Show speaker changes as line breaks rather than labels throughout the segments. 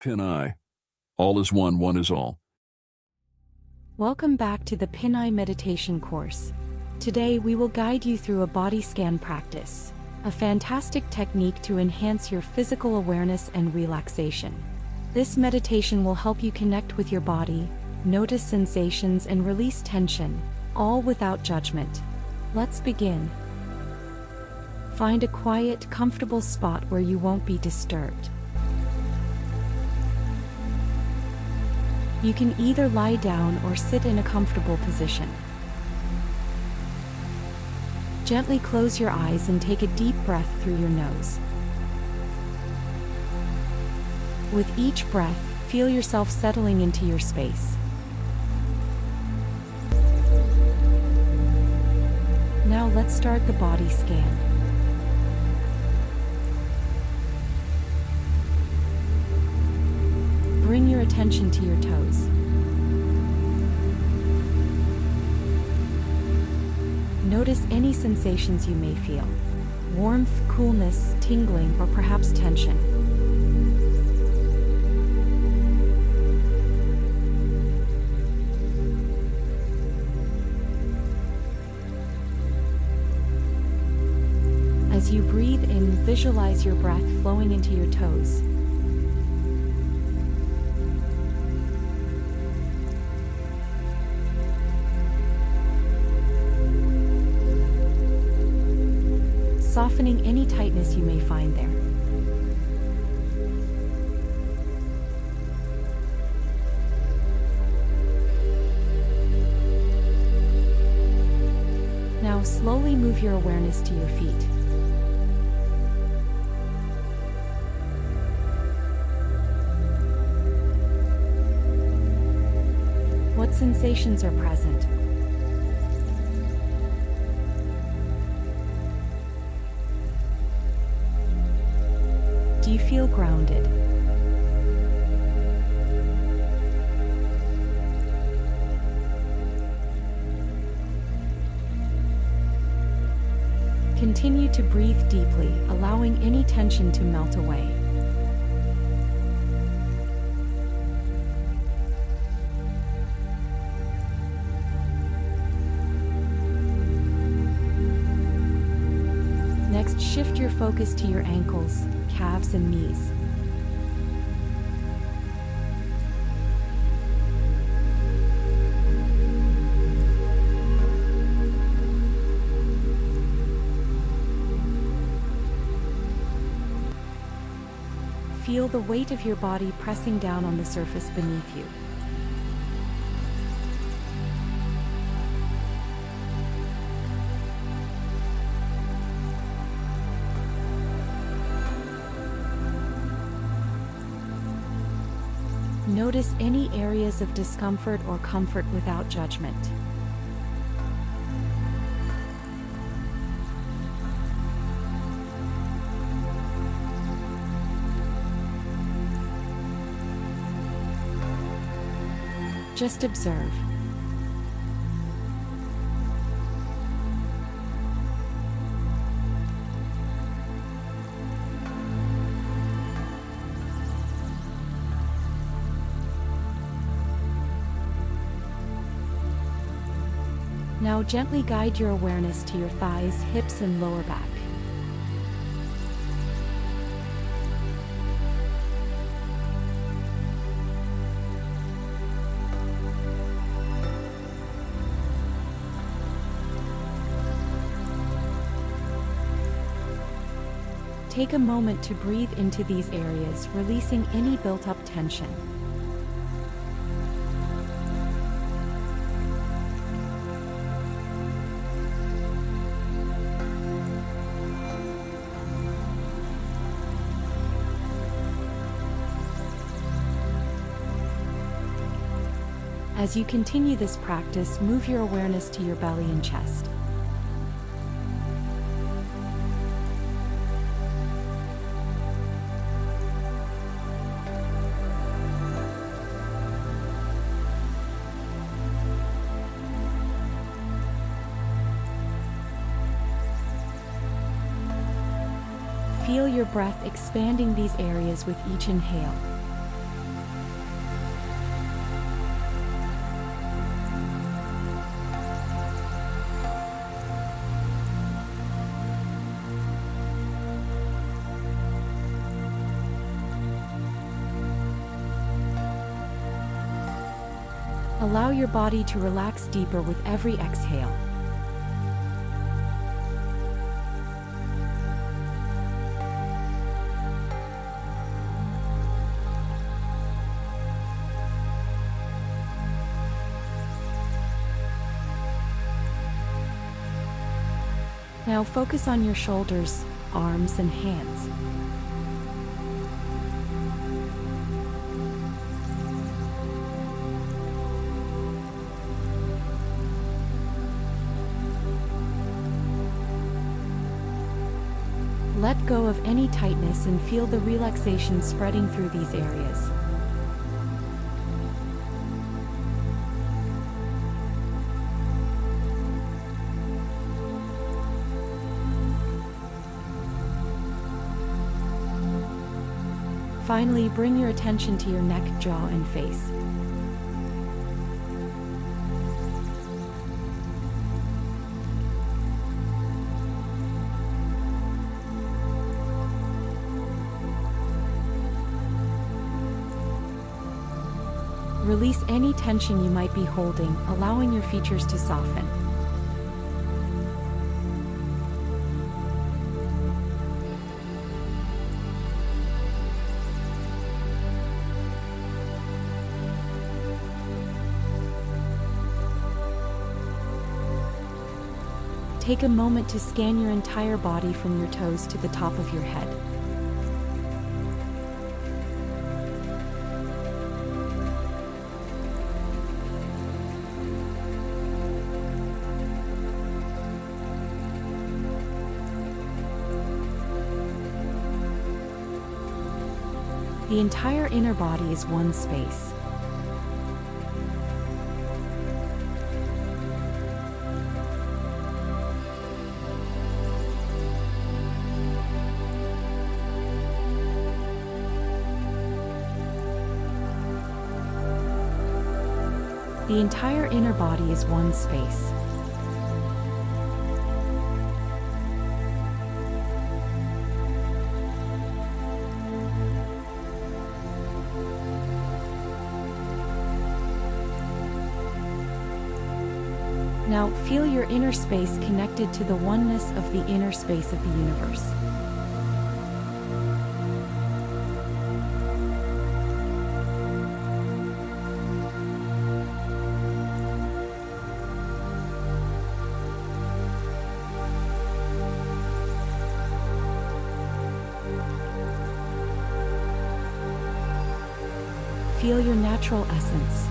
PinEye. All is one, one is all.
Welcome back to the PinEye meditation course. Today we will guide you through a body scan practice, a fantastic technique to enhance your physical awareness and relaxation. This meditation will help you connect with your body, notice sensations and release tension, all without judgment. Let's begin. Find a quiet, comfortable spot where you won't be disturbed. You can either lie down or sit in a comfortable position. Gently close your eyes and take a deep breath through your nose. With each breath, feel yourself settling into your space. Now let's start the body scan. Bring your attention to your toes. Notice any sensations you may feel: warmth, coolness, tingling, or perhaps tension. As you breathe in, visualize your breath flowing into your toes. Softening any tightness you may find there. Now slowly move your awareness to your feet. What sensations are present? Do you feel grounded? Continue to breathe deeply, allowing any tension to melt away. Next, shift your focus to your ankles, calves, and knees. Feel the weight of your body pressing down on the surface beneath you. Notice any areas of discomfort or comfort without judgment. Just observe. Now gently guide your awareness to your thighs, hips, and lower back. Take a moment to breathe into these areas, releasing any built-up tension. As you continue this practice, move your awareness to your belly and chest. Feel your breath expanding these areas with each inhale. Allow your body to relax deeper with every exhale. Now focus on your shoulders, arms, and hands. Let go of any tightness and feel the relaxation spreading through these areas. Finally, bring your attention to your neck, jaw, and face. Release any tension you might be holding, allowing your features to soften. Take a moment to scan your entire body from your toes to the top of your head. The entire inner body is one space. The entire inner body is one space. Now, feel your inner space connected to the oneness of the inner space of the universe. Feel your natural essence.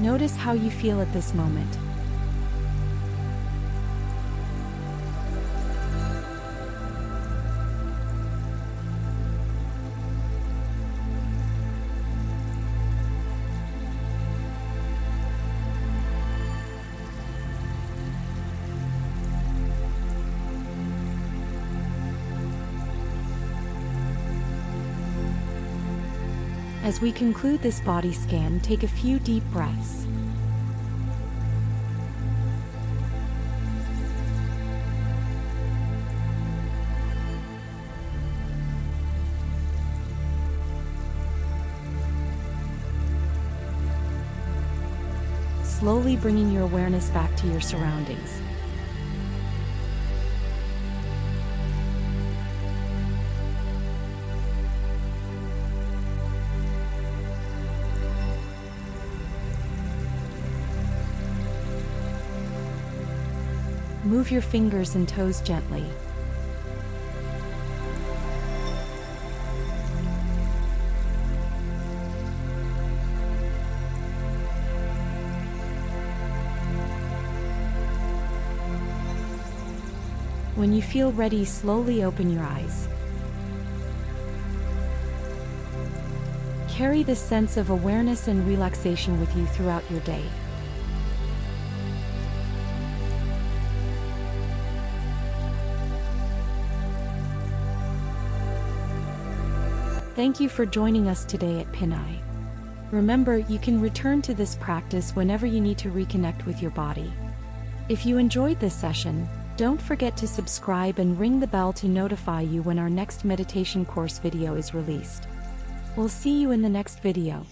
Notice how you feel at this moment. As we conclude this body scan, take a few deep breaths. Slowly bringing your awareness back to your surroundings. Move your fingers and toes gently. When you feel ready, slowly open your eyes. Carry this sense of awareness and relaxation with you throughout your day. Thank you for joining us today at PinEye. Remember, you can return to this practice whenever you need to reconnect with your body. If you enjoyed this session, don't forget to subscribe and ring the bell to notify you when our next meditation course video is released. We'll see you in the next video.